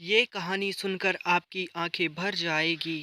ये कहानी सुनकर आपकी आंखें भर जाएगी।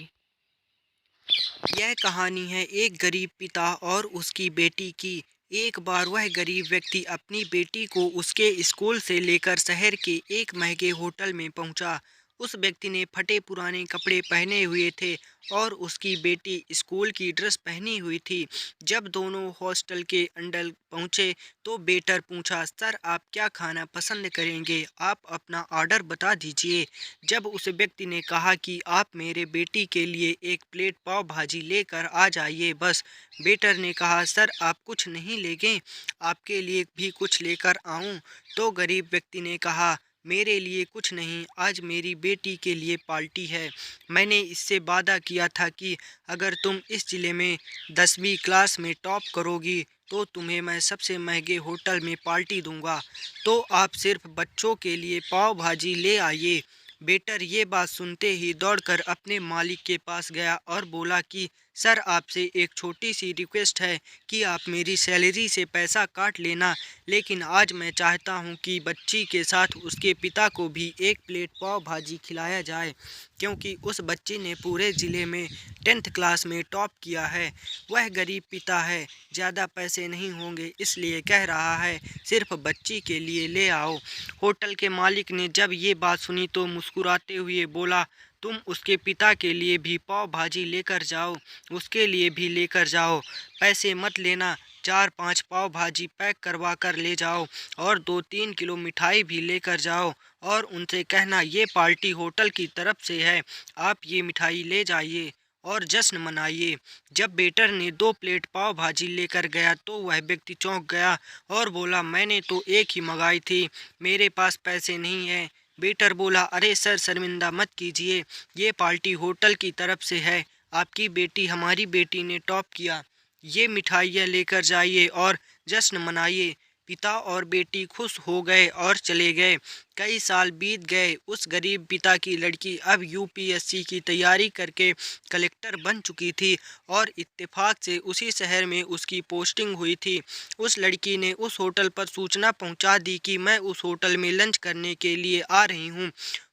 यह कहानी है एक गरीब पिता और उसकी बेटी की। एक बार वह गरीब व्यक्ति अपनी बेटी को उसके स्कूल से लेकर शहर के एक महंगे होटल में पहुंचा। उस व्यक्ति ने फटे पुराने कपड़े पहने हुए थे और उसकी बेटी स्कूल की ड्रेस पहनी हुई थी। जब दोनों हॉस्टल के अंदर पहुंचे तो वेटर पूछा, सर आप क्या खाना पसंद करेंगे, आप अपना ऑर्डर बता दीजिए। जब उस व्यक्ति ने कहा कि आप मेरे बेटी के लिए एक प्लेट पाव भाजी लेकर आ जाइए बस। वेटर ने कहा, सर आप कुछ नहीं लेंगे, आपके लिए भी कुछ लेकर आऊं? तो गरीब व्यक्ति ने कहा, मेरे लिए कुछ नहीं, आज मेरी बेटी के लिए पार्टी है। मैंने इससे वादा किया था कि अगर तुम इस जिले में 10वीं क्लास में टॉप करोगी तो तुम्हें मैं सबसे महंगे होटल में पार्टी दूंगा। तो आप सिर्फ बच्चों के लिए पाव भाजी ले आइए। वेटर ये बात सुनते ही दौड़कर अपने मालिक के पास गया और बोला कि सर आपसे एक छोटी सी रिक्वेस्ट है कि आप मेरी सैलरी से पैसा काट लेना, लेकिन आज मैं चाहता हूं कि बच्ची के साथ उसके पिता को भी एक प्लेट पाव भाजी खिलाया जाए, क्योंकि उस बच्ची ने पूरे ज़िले में 10th क्लास में टॉप किया है। वह गरीब पिता है, ज़्यादा पैसे नहीं होंगे इसलिए कह रहा है, सिर्फ बच्ची के लिए ले आओ। होटल के मालिक ने जब ये बात सुनी तो मुस्कुराते हुए बोला, तुम उसके पिता के लिए भी पाव भाजी लेकर जाओ, उसके लिए भी लेकर जाओ, पैसे मत लेना। 4-5 पाव भाजी पैक करवा कर ले जाओ और 2-3 किलो मिठाई भी लेकर जाओ और उनसे कहना ये पार्टी होटल की तरफ से है, आप ये मिठाई ले जाइए और जश्न मनाइए। जब वेटर ने 2 प्लेट पाव भाजी लेकर गया तो वह व्यक्ति चौंक गया और बोला, मैंने तो एक ही मंगाई थी, मेरे पास पैसे नहीं हैं। वेटर बोला, अरे सर शर्मिंदा मत कीजिए, ये पार्टी होटल की तरफ से है, आपकी बेटी हमारी बेटी ने टॉप किया, ये मिठाइयाँ लेकर जाइए और जश्न मनाइए। पिता और बेटी खुश हो गए और चले गए। कई साल बीत गए। उस गरीब पिता की लड़की अब यूपीएससी की तैयारी करके कलेक्टर बन चुकी थी और इत्तेफाक से उसी शहर में उसकी पोस्टिंग हुई थी। उस लड़की ने उस होटल पर सूचना पहुंचा दी कि मैं उस होटल में लंच करने के लिए आ रही हूं।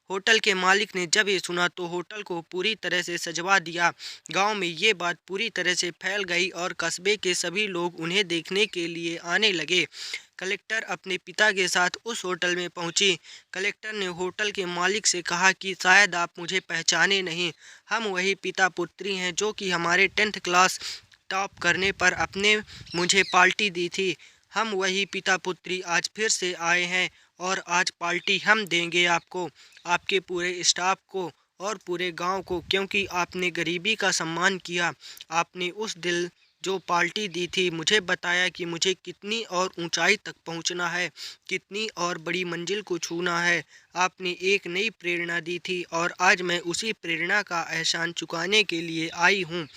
होटल के मालिक ने जब ये सुना तो होटल को पूरी तरह से सजवा दिया। गांव में ये बात पूरी तरह से फैल गई और कस्बे के सभी लोग उन्हें देखने के लिए आने लगे। कलेक्टर अपने पिता के साथ उस होटल में पहुंची। कलेक्टर ने होटल के मालिक से कहा कि शायद आप मुझे पहचाने नहीं, हम वही पिता पुत्री हैं जो कि हमारे 10th क्लास टॉप करने पर अपने मुझे पार्टी दी थी। हम वही पिता पुत्री आज फिर से आए हैं और आज पार्टी हम देंगे आपको, आपके पूरे स्टाफ को और पूरे गांव को, क्योंकि आपने गरीबी का सम्मान किया। आपने उस दिल जो पार्टी दी थी मुझे बताया कि मुझे कितनी और ऊंचाई तक पहुंचना है, कितनी और बड़ी मंजिल को छूना है। आपने एक नई प्रेरणा दी थी और आज मैं उसी प्रेरणा का एहसान चुकाने के लिए आई हूँ।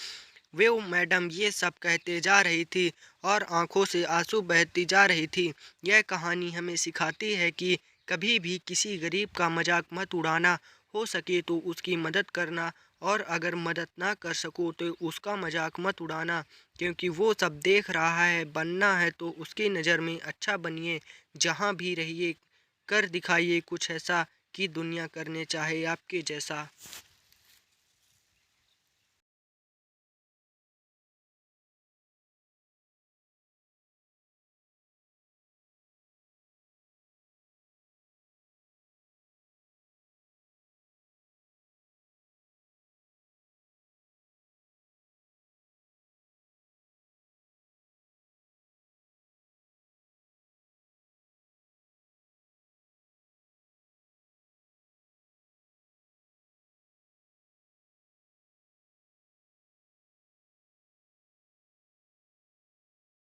वो मैडम ये सब कहते जा रही थी और आंखों से आंसू बहती जा रही थी। यह कहानी हमें सिखाती है कि कभी भी किसी गरीब का मजाक मत उड़ाना, हो सके तो उसकी मदद करना और अगर मदद ना कर सको तो उसका मजाक मत उड़ाना, क्योंकि वो सब देख रहा है। बनना है तो उसकी नज़र में अच्छा बनिए, जहाँ भी रहिए कर दिखाइए कुछ ऐसा कि दुनिया करने चाहे आपके जैसा।